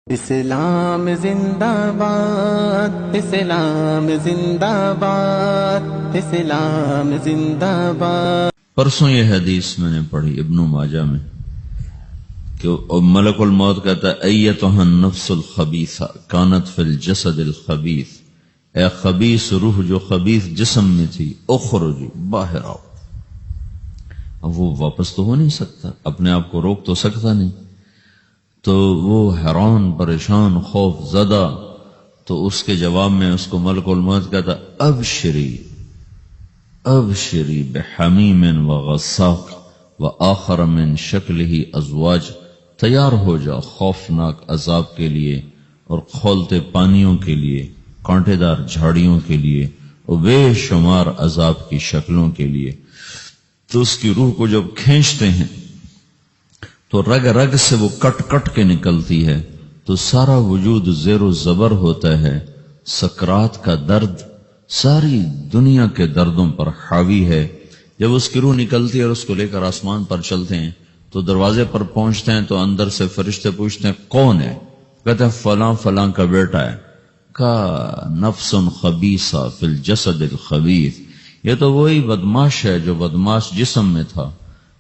اسلام زندہ باد، اسلام زندہ باد، اسلام زندہ باد۔ پرسوں یہ حدیث میں نے پڑھی ابن ماجہ میں کہ ملک الموت کہتا ہے ایتھا النفس الخبیثہ کانت فی الجسد الخبیث، اے خبیث روح جو خبیث جسم میں تھی، اخرجی باہر آؤ۔ اب وہ واپس تو ہو نہیں سکتا، اپنے آپ کو روک تو سکتا نہیں، تو وہ حیران پریشان خوف زدہ، تو اس کے جواب میں اس کو ملک الموت کہتا ابشری ابشری بحمیم وغساق وآخر من شکلہ ازواج، تیار ہو جا خوفناک عذاب کے لیے اور کھولتے پانیوں کے لیے، کانٹے دار جھاڑیوں کے لیے اور بے شمار عذاب کی شکلوں کے لیے۔ تو اس کی روح کو جب کھینچتے ہیں تو رگ رگ سے وہ کٹ کٹ کے نکلتی ہے، تو سارا وجود زیر و زبر ہوتا ہے، سکرات کا درد ساری دنیا کے دردوں پر حاوی ہے۔ جب اس کی روح نکلتی ہے اور اس کو لے کر آسمان پر چلتے ہیں تو دروازے پر پہنچتے ہیں تو اندر سے فرشتے پوچھتے ہیں کون ہے؟ کہتے ہیں فلاں فلاں کا بیٹا ہے۔ کا نفس خبیثہ فی الجسد الخبیث، یہ تو وہی بدماش ہے جو بدماش جسم میں تھا،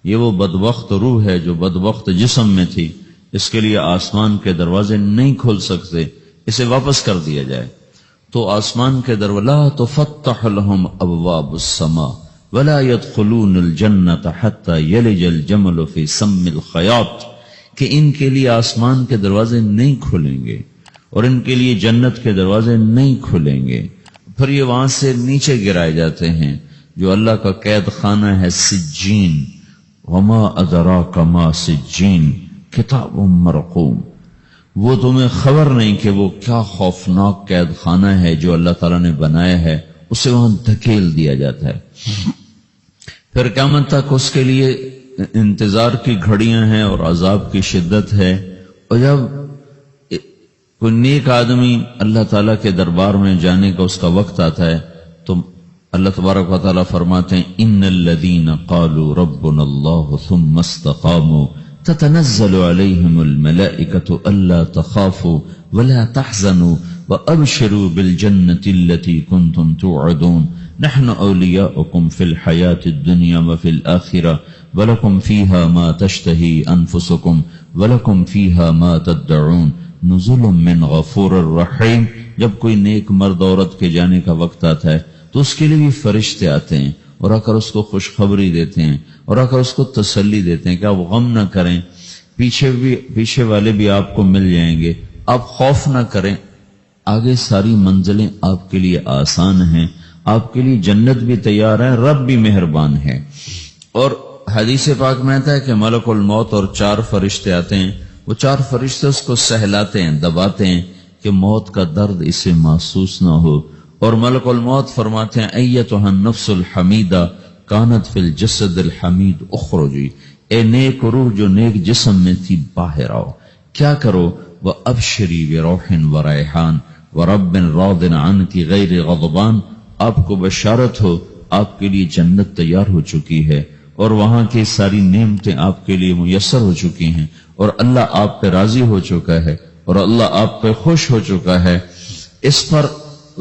یہ وہ بدبخت روح ہے جو بدبخت جسم میں تھی، اس کے لیے آسمان کے دروازے نہیں کھول سکتے، اسے واپس کر دیا جائے۔ تو آسمان کے دروازے لا تفتح لهم ابواب السماء ولا يدخلون الجنة حتى يلج الجمل في سم الخياط، کہ ان کے لیے آسمان کے دروازے نہیں کھلیں گے اور ان کے لیے جنت کے دروازے نہیں کھلیں گے، پھر یہ وہاں سے نیچے گرائے جاتے ہیں جو اللہ کا قید خانہ ہے سجین۔ وما ادراک ما سجین کتاب مرقوم، وہ تمہیں خبر نہیں کہ وہ کیا خوفناک قید خانہ ہے جو اللہ تعالیٰ نے بنایا ہے، اسے وہاں دھکیل دیا جاتا ہے۔ پھر قیامت تک اس کے لیے انتظار کی گھڑیاں ہیں اور عذاب کی شدت ہے۔ اور جب کوئی نیک آدمی اللہ تعالیٰ کے دربار میں جانے کا اس کا وقت آتا ہے تو اللہ تبارک و تعالیٰ فرماتے ہیں ان الذین قالوا ربنا اللہ ثم استقاموا تتنزل علیہم الملائکۃ الا تخافوا ولا تحزنوا وابشروا بالجنۃ التي کنتم توعدون نحن اولیاؤکم فی الحیاۃ الدنیا وفی الآخرہ ولکم فیہا ما تشتہی انفسکم ولکم فیہا ما تدعون نزل من غفور الرحیم۔ جب کوئی نیک مرد عورت کے جانے کا وقت آتا ہے تو اس کے لیے بھی فرشتے آتے ہیں اور آ کر اس کو خوشخبری دیتے ہیں اور آ کر اس کو تسلی دیتے ہیں کہ آپ غم نہ کریں، پیچھے والے بھی آپ کو مل جائیں گے، آپ خوف نہ کریں، آگے ساری منزلیں آپ کے لیے آسان ہیں، آپ کے لیے جنت بھی تیار ہے، رب بھی مہربان ہے۔ اور حدیث پاک میں آتا ہے کہ ملک الموت اور 4 فرشتے آتے ہیں، وہ 4 فرشتے اس کو سہلاتے ہیں، دباتے ہیں کہ موت کا درد اسے محسوس نہ ہو۔ اور ملک الموت فرماتے ہیں ایتھا النفس الحمیدہ کانت فی الجسد الحمید اخرجی، اے نیک روح جو نیک جسم میں تھی باہر آؤ۔ کیا کرو؟ وابشری بروح وریحان ورب راض عنک غیر غضبان، آپ کو بشارت ہو آپ کے لیے جنت تیار ہو چکی ہے اور وہاں کی ساری نعمتیں آپ کے لیے میسر ہو چکی ہیں اور اللہ آپ پہ راضی ہو چکا ہے اور اللہ آپ پہ خوش ہو چکا ہے۔ اس پر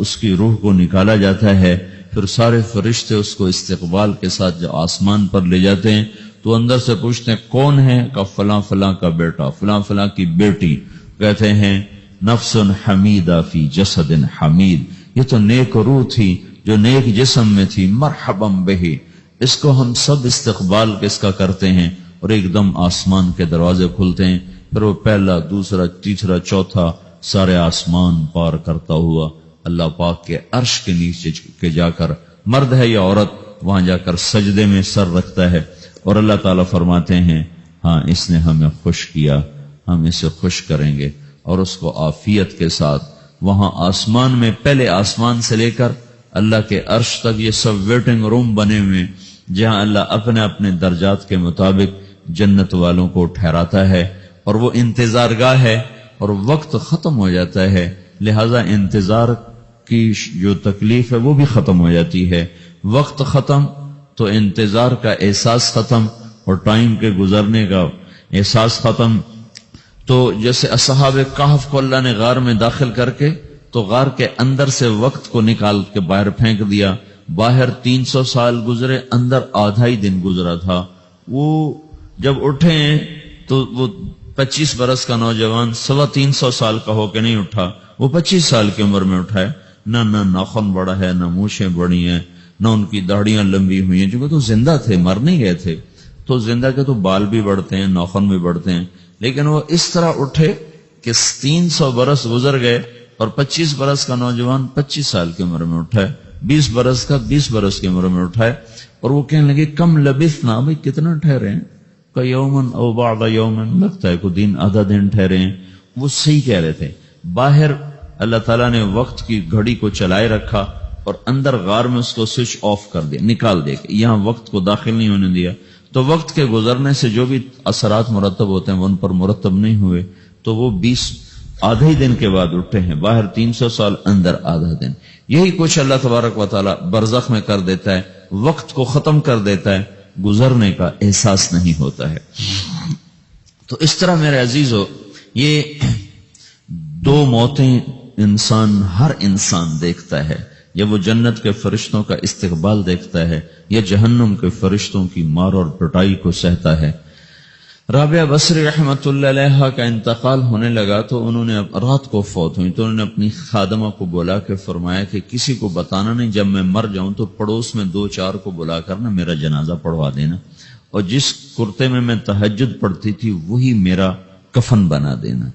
اس کی روح کو نکالا جاتا ہے، پھر سارے فرشتے اس کو استقبال کے ساتھ جو آسمان پر لے جاتے ہیں تو اندر سے پوچھتے ہیں کون ہے؟ کہ فلاں فلاں کا بیٹا، فلاں فلاں کی بیٹی۔ کہتے ہیں نفس حمیدہ فی جسد حمید، یہ تو نیک روح تھی جو نیک جسم میں تھی، مرحبا بہی، اس کو ہم سب استقبال کس کا کرتے ہیں اور ایک دم آسمان کے دروازے کھلتے ہیں، پھر وہ پہلا دوسرا تیسرا چوتھا سارے آسمان پار کرتا ہوا اللہ پاک کے عرش کے نیچے کے جا کر، مرد ہے یا عورت، وہاں جا کر سجدے میں سر رکھتا ہے اور اللہ تعالیٰ فرماتے ہیں ہاں اس نے ہمیں خوش کیا، ہم اسے خوش کریں گے، اور اس کو عافیت کے ساتھ وہاں آسمان میں، پہلے آسمان سے لے کر اللہ کے عرش تک یہ سب ویٹنگ روم بنے ہوئے جہاں اللہ اپنے اپنے درجات کے مطابق جنت والوں کو ٹھہراتا ہے، اور وہ انتظار گاہ ہے اور وقت ختم ہو جاتا ہے، لہذا انتظار کی جو تکلیف ہے وہ بھی ختم ہو جاتی ہے۔ وقت ختم تو انتظار کا احساس ختم اور ٹائم کے گزرنے کا احساس ختم، تو جیسے اصحاب کہف کو اللہ نے غار میں داخل کر کے تو غار کے اندر سے وقت کو نکال کے باہر پھینک دیا. باہر 300 سال گزرے، اندر آدھا ہی دن گزرا تھا. وہ جب اٹھے تو وہ 25 برس کا نوجوان 350 سال کا ہو کے نہیں اٹھا، وہ 25 سال کی عمر میں اٹھا ہے. نہ ناخن بڑا ہے، نہ مونچھیں بڑی ہیں، نہ ان کی داڑیاں لمبی ہوئی ہیں، چونکہ تو زندہ تھے، مر نہیں گئے تھے. تو زندہ کے تو بال بھی بڑھتے ہیں، ناخن بھی بڑھتے ہیں، لیکن وہ اس طرح اٹھے کہ 300 برس گزر گئے اور 25 برس کا نوجوان 25 سال کی عمر میں اٹھا ہے، 20 برس کا 20 برس کی عمر میں اٹھا ہے. اور وہ کہنے لگے کم لبثنا، بھائی کتنا ٹھہرے ہیں، کہ یومن او بعد یومن، لگتا ہے کوئی دن آدھا دن ٹھہرے ہیں. وہ صحیح کہہ رہے تھے. باہر اللہ تعالیٰ نے وقت کی گھڑی کو چلائے رکھا اور اندر غار میں اس کو سوئچ آف کر دیا، نکال دیا، یہاں وقت کو داخل نہیں ہونے دیا. تو وقت کے گزرنے سے جو بھی اثرات مرتب ہوتے ہیں وہ ان پر مرتب نہیں ہوئے. تو وہ 20 آدھے ہی دن کے بعد اٹھے ہیں. باہر 300 سال، اندر آدھا دن. یہی کچھ اللہ تبارک و تعالیٰ برزخ میں کر دیتا ہے، وقت کو ختم کر دیتا ہے، گزرنے کا احساس نہیں ہوتا ہے. تو اس طرح میرے عزیزو، یہ دو موتیں ہر انسان دیکھتا ہے. جب وہ جنت کے فرشتوں کا استقبال دیکھتا ہے یا جہنم کے فرشتوں کی مار اور پٹائی کو سہتا ہے. رابعہ بصری رحمت اللہ علیہ کا انتقال ہونے لگا تو انہوں نے رات کو فوت ہوئی تو انہوں نے اپنی خادمہ کو بلا کے فرمایا کہ کسی کو بتانا نہیں، جب میں مر جاؤں تو پڑوس میں 2-4 کو بلا کر نا میرا جنازہ پڑھوا دینا، اور جس کرتے میں تہجد پڑھتی تھی وہی میرا کفن بنا دینا،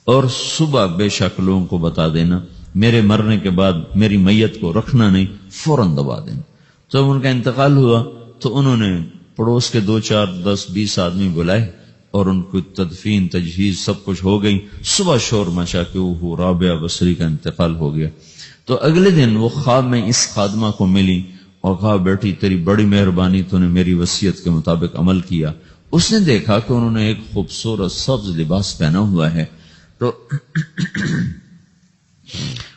اور صبح بے شک لوگوں کو بتا دینا میرے مرنے کے بعد میری میت کو رکھنا نہیں، فوراً دبا دینا. تو جب ان کا انتقال ہوا تو انہوں نے پڑوس کے 2-4-10-20 آدمی بلائے اور ان کو تدفین تجہیز سب کچھ ہو گئی. صبح شور مچا کہ وہ رابعہ بصری کا انتقال ہو گیا. تو اگلے دن وہ خواب میں اس خادمہ کو ملی اور کہا بیٹی تیری بڑی مہربانی، تو نے میری وصیت کے مطابق عمل کیا. اس نے دیکھا کہ انہوں نے ایک خوبصورت سبز لباس پہنا ہوا ہے. تو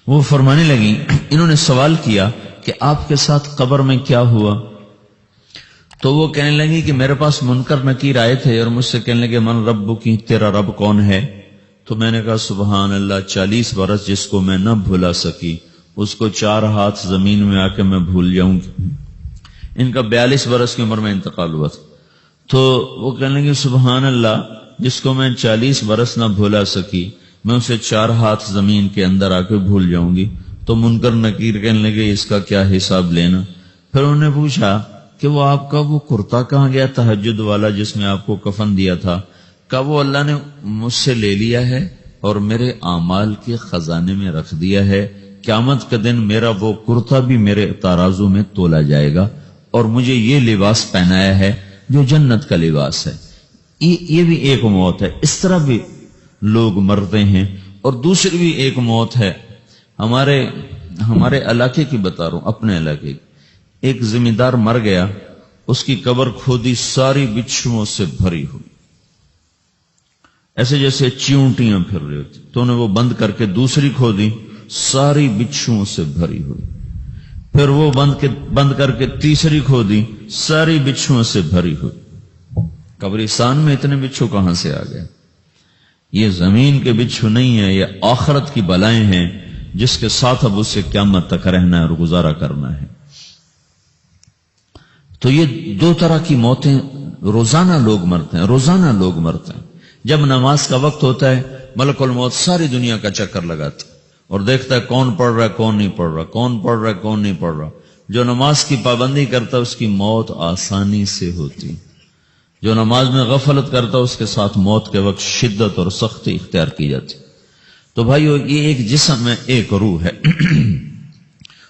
وہ فرمانے لگی، انہوں نے سوال کیا کہ آپ کے ساتھ قبر میں کیا ہوا؟ تو وہ کہنے لگی کہ میرے پاس منکر نکیر آئے تھے اور مجھ سے کہنے لگے من رب کی، تیرا رب کون ہے؟ تو میں نے کہا سبحان اللہ، 40 برس جس کو میں نہ بھلا سکی اس کو 4 ہاتھ زمین میں آ کے میں بھول جاؤں گی. ان کا 42 برس کی عمر میں انتقال ہوا تھا. تو وہ کہنے لگے سبحان اللہ، جس کو میں 40 برس نہ بھولا سکی میں اسے 4 ہاتھ زمین کے اندر آ کے بھول جاؤں گی. تو منکر نکیر کہنے لگے اس کا کیا حساب لینا؟ پھر انہوں نے پوچھا کہ وہ آپ کا وہ کرتا کہاں گیا تہجد والا جس میں آپ کو کفن دیا تھا؟ کہ وہ اللہ نے مجھ سے لے لیا ہے اور میرے اعمال کے خزانے میں رکھ دیا ہے. قیامت کے دن میرا وہ کرتا بھی میرے ترازو میں تولا جائے گا اور مجھے یہ لباس پہنایا ہے جو جنت کا لباس ہے. یہ بھی ایک موت ہے. اس طرح بھی لوگ مرتے ہیں. اور دوسری بھی ایک موت ہے. ہمارے علاقے کی بتا رہا ہوں، اپنے علاقے کی. ایک ذمہ دار مر گیا، اس کی قبر کھودی، ساری بچھوؤں سے بھری ہوئی، ایسے جیسے چیونٹیاں پھر رہی ہوتی. تو انہیں وہ بند کر کے دوسری کھودی، ساری بچھوؤں سے بھری ہوئی. پھر وہ بند کر کے تیسری کھودی، ساری بچھوؤں سے بھری ہوئی. قبرستان میں اتنے بچھو کہاں سے آ گئے؟ یہ زمین کے بچھو نہیں ہے، یہ آخرت کی بلائیں ہیں جس کے ساتھ اب اسے قیامت تک رہنا ہے اور گزارا کرنا ہے. تو یہ 2 طرح کی موتیں روزانہ لوگ مرتے ہیں، روزانہ لوگ مرتے ہیں. جب نماز کا وقت ہوتا ہے ملک الموت ساری دنیا کا چکر لگاتا ہے اور دیکھتا ہے کون پڑھ رہا ہے کون نہیں پڑھ رہا، کون پڑھ رہا ہے کون نہیں پڑھ رہا. جو نماز کی پابندی کرتا ہے اس کی موت آسانی سے ہوتی، جو نماز میں غفلت کرتا ہے اس کے ساتھ موت کے وقت شدت اور سختی اختیار کی جاتی. تو بھائیو، یہ ایک جسم ہے، ایک روح ہے.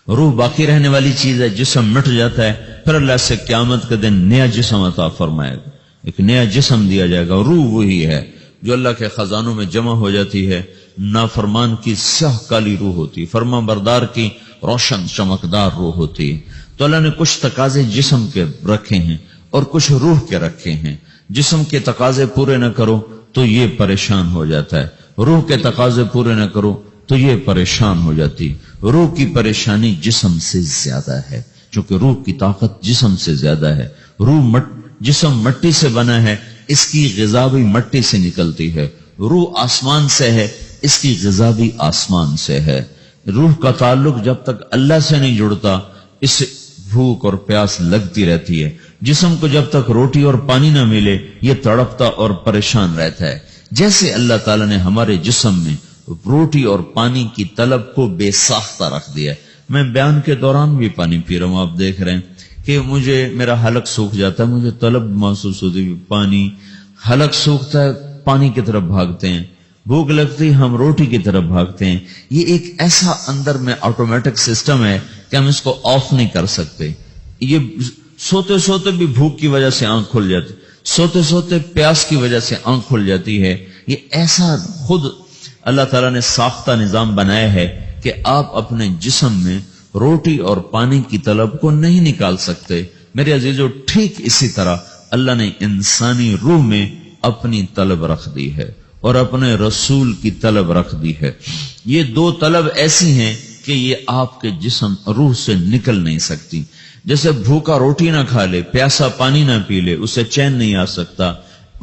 روح باقی رہنے والی چیز ہے، جسم مٹ جاتا ہے، پھر اللہ سے قیامت کے دن نیا جسم عطا فرمائے گا، ایک نیا جسم دیا جائے گا. روح وہی ہے جو اللہ کے خزانوں میں جمع ہو جاتی ہے. نافرمان کی سیاہ کالی روح ہوتی، فرما بردار کی روشن چمکدار روح ہوتی. تو اللہ نے کچھ تقاضے جسم کے رکھے ہیں اور کچھ روح کے رکھے ہیں. جسم کے تقاضے پورے نہ کرو تو یہ پریشان ہو جاتا ہے، روح کے تقاضے پورے نہ کرو تو یہ پریشان ہو جاتی. روح کی پریشانی جسم سے زیادہ ہے چونکہ روح کی طاقت جسم سے زیادہ ہے. جسم مٹی سے بنا ہے، اس کی غذا بھی مٹی سے نکلتی ہے. روح آسمان سے ہے، اس کی غذا بھی آسمان سے ہے۔ روح کا تعلق جب تک اللہ سے نہیں جڑتا اس سے بھوک اور پیاس لگتی رہتی ہے۔ جسم کو جب تک روٹی اور پانی نہ ملے یہ تڑپتا اور پریشان رہتا ہے۔ جیسے اللہ تعالیٰ نے ہمارے جسم میں روٹی اور پانی کی طلب کو بے ساختہ رکھ دیا ہے۔ میں بیان کے دوران بھی پانی پی رہا ہوں، آپ دیکھ رہے ہیں کہ مجھے میرا حلق سوکھ جاتا ہے، مجھے طلب محسوس ہوتی ہے پانی، حلق سوکھتا ہے پانی کی طرف بھاگتے ہیں، بھوک لگتی ہم روٹی کی طرف بھاگتے ہیں۔ یہ ایک ایسا اندر میں آٹومیٹک سسٹم ہے کہ ہم اس کو آف نہیں کر سکتے۔ یہ سوتے سوتے بھی بھوک کی وجہ سے آنکھ کھل جاتی، سوتے سوتے پیاس کی وجہ سے آنکھ کھل جاتی ہے۔ یہ ایسا خود اللہ تعالیٰ نے ساختہ نظام بنایا ہے کہ آپ اپنے جسم میں روٹی اور پانی کی طلب کو نہیں نکال سکتے۔ میرے عزیزو، ٹھیک اسی طرح اللہ نے انسانی روح میں اپنی طلب رکھ دی ہے اور اپنے رسول کی طلب رکھ دی ہے۔ یہ دو طلب ایسی ہیں کہ یہ آپ کے جسم روح سے نکل نہیں سکتی۔ جیسے بھوکا روٹی نہ کھا لے، پیاسا پانی نہ پی لے، اسے چین نہیں آ سکتا۔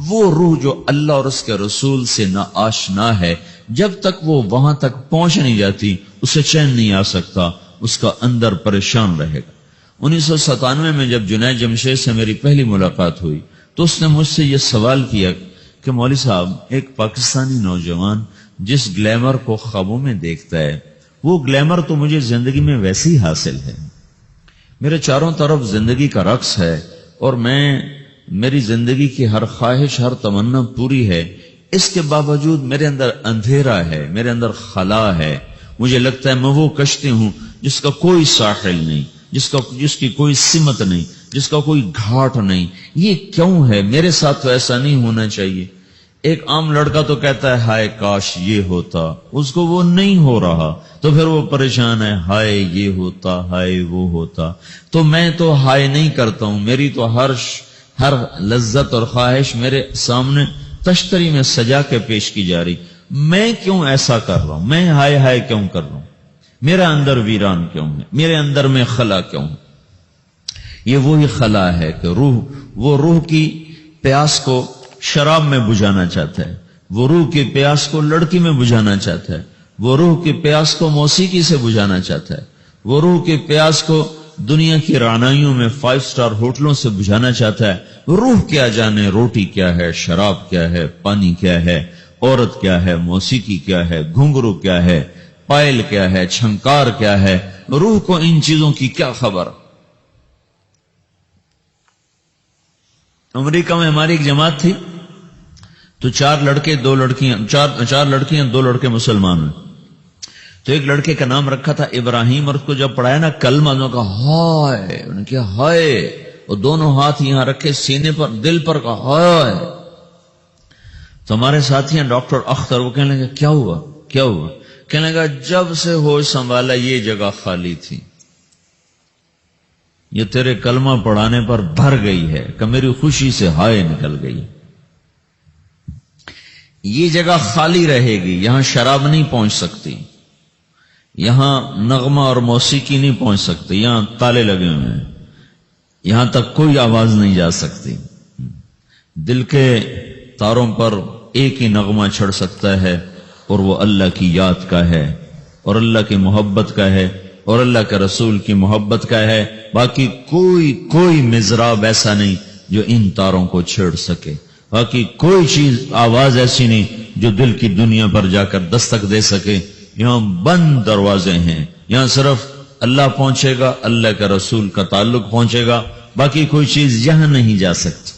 وہ روح جو اللہ اور اس کے رسول سے نہ آشنا ہے، جب تک وہ وہاں تک پہنچ نہیں جاتی اسے چین نہیں آ سکتا، اس کا اندر پریشان رہے گا۔ 1997 میں جب جنید جمشید سے میری پہلی ملاقات ہوئی تو اس نے مجھ سے یہ سوال کیا کہ مولوی صاحب، ایک پاکستانی نوجوان جس گلیمر کو خوابوں میں دیکھتا ہے، وہ گلیمر تو مجھے زندگی میں ویسے ہی حاصل ہے، میرے چاروں طرف زندگی کا رقص ہے اور میری زندگی کی ہر خواہش، ہر تمنا پوری ہے، اس کے باوجود میرے اندر اندھیرا ہے، میرے اندر خلا ہے۔ مجھے لگتا ہے میں وہ کشتی ہوں جس کا کوئی ساحل نہیں، جس کی کوئی سمت نہیں، جس کا کوئی گھاٹ نہیں۔ یہ کیوں ہے؟ میرے ساتھ تو ایسا نہیں ہونا چاہیے۔ ایک عام لڑکا تو کہتا ہے ہائے کاش یہ ہوتا، اس کو وہ نہیں ہو رہا تو پھر وہ پریشان ہے، ہائے یہ ہوتا، ہائے وہ ہوتا۔ تو میں تو ہائے نہیں کرتا ہوں، میری تو ہر لذت اور خواہش میرے سامنے تشتری میں سجا کے پیش کی جا رہی۔ میں کیوں ایسا کر رہا ہوں؟ میں ہائے ہائے کیوں کر رہا ہوں؟ میرا اندر ویران کیوں ہے؟ میرے اندر میں خلا کیوں ہے؟ یہ وہی خلا ہے کہ وہ روح کی پیاس کو شراب میں بجھانا چاہتا ہے، وہ روح کی پیاس کو لڑکی میں بجھانا چاہتا ہے، وہ روح کی پیاس کو موسیقی سے بجھانا چاہتا ہے، وہ روح کی پیاس کو دنیا کی رعنائیوں میں 5 سٹار ہوٹلوں سے بجھانا چاہتا ہے۔ روح کیا جانے روٹی کیا ہے، شراب کیا ہے، پانی کیا ہے، عورت کیا ہے، موسیقی کیا ہے، گھنگرو کیا ہے، پائل کیا ہے، چھنکار کیا ہے۔ روح کو ان چیزوں کی کیا خبر؟ امریکہ میں ہماری ایک جماعت تھی تو 4 لڑکے 2 لڑکیاں، 4 لڑکیاں 2 لڑکے مسلمان ہوئے۔ تو ایک لڑکے کا نام رکھا تھا ابراہیم، اور اس کو جب پڑھایا نا کلمہ، انہوں نے کہا ہائے، انہوں نے کہا ہائے، اور دونوں ہاتھ یہاں رکھے سینے پر، دل پر، کہا ہائے۔ تو ہمارے ساتھی ہیں ڈاکٹر اختر، وہ کہنے لگے کیا ہوا کیا ہوا؟ کہنے لگا جب سے ہوش سنبھالا یہ جگہ خالی تھی، یہ تیرے کلمہ پڑھانے پر بھر گئی ہے کہ میری خوشی سے ہائے نکل گئی۔ یہ جگہ خالی رہے گی، یہاں شراب نہیں پہنچ سکتی، یہاں نغمہ اور موسیقی نہیں پہنچ سکتی، یہاں تالے لگے ہوئے ہیں، یہاں تک کوئی آواز نہیں جا سکتی۔ دل کے تاروں پر ایک ہی نغمہ چڑھ سکتا ہے اور وہ اللہ کی یاد کا ہے اور اللہ کی محبت کا ہے اور اللہ کے رسول کی محبت کا ہے۔ باقی کوئی مضراب ایسا نہیں جو ان تاروں کو چھیڑ سکے، باقی کوئی چیز، آواز ایسی نہیں جو دل کی دنیا پر جا کر دستک دے سکے۔ یہاں بند دروازے ہیں، یہاں صرف اللہ پہنچے گا، اللہ کے رسول کا تعلق پہنچے گا، باقی کوئی چیز یہاں نہیں جا سکتی۔